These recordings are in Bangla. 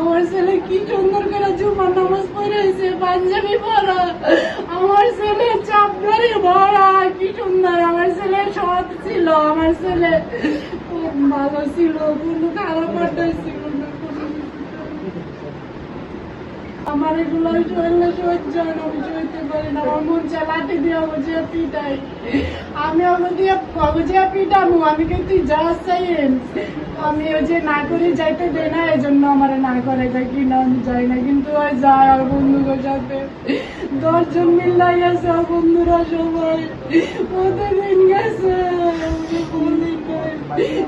আমার ছেলে কি সুন্দর করে জুমার নামাজ পড়েছে, পাঞ্জাবি পরা। আমার ছেলে চাপদারি ভরা, কি সুন্দর। আমার ছেলে সৎ ছিল, আমার ছেলে খুব ভালো ছিল, কোনো খারাপ পাঠাই ছিল না। আমার এগুলো শরীরে সহ্য হয় না, আমি সইতে পারি না। আমার মন চায় লাঠি দিয়ে অবজিয়া পিটাই, আমি দিয়ে অবজিয়া পিটাবো। আমি কিন্তু যা চাই আমি ওই যে না করে যাইতে দেয় না, এই জন্য আমার না করে দেয় কিনা আমি যাই না। কিন্তু ওই যায় আর বন্ধুদের সাথে 10 জন মিল্লাই আছে, আর বন্ধুরা সবাই প্রতিদিন গেছে।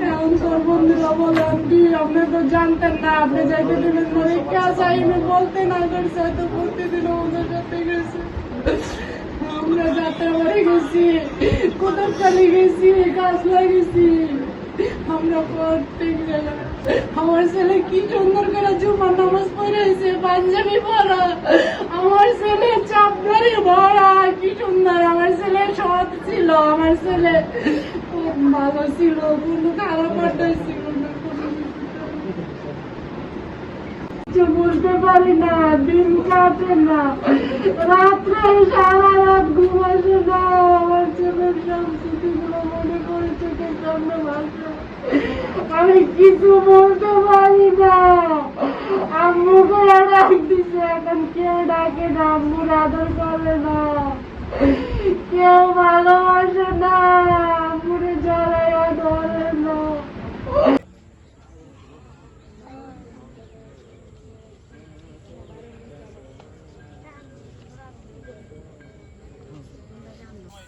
এখন তোর বন্ধুরা বলে আন্টি আপনি তো জানতেন না, আপনি যাইতে দিলেন না, কে চাইনি বলতে না করছে, তো প্রতিদিন আমাদের সাথে গেছে। আমরা যাত্রা বাড়ি গেছি, কোথাকালি গেছি, গাছ লাগিয়েছি, আমরা প্রত্যেক জায়গায়। আমার ছেলে কি সুন্দর করে জুমার নামাজ পড়েছে, পাঞ্জাবি পরা। আমার ছেলে চাপদারি ভরা, কি সুন্দর। আমার ছেলে সৎ ছিল, আমার ছেলে খুব ভালো ছিল, কোনো খারাপ পাঠাই ছিল না। বুঝতে পারি না, দিন কাটে না, রাত্রে সারা রাত ঘুম আসে না। আমার ছেলের সব স্মৃতিগুলো মনে পড়ে চোখের সামনে ভাসে, আমি কিছু বলতে পারি না। আম্মুকে ডাক দিছে, এখন কেউ ডাকে না, আম্মুর আদর করে না, কেউ ভালোবাসে না, আম্মুরে জড়াইয়া ধরে না।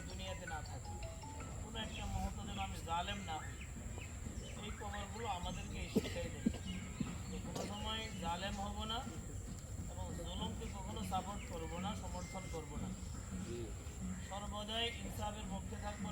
দুনিয়াতে না থাকি, কোনো একটা মুহূর্ত যেন আমি জালেম না হই। এই কবরগুলো আমাদেরকে শিখাই দেয় যে কোনো সময় জালেম হব না এবং জুলুমকে কখনো সাপোর্ট করব না, সমর্থন করব না। সর্বদাই ইনসাফের পক্ষে থাকবো,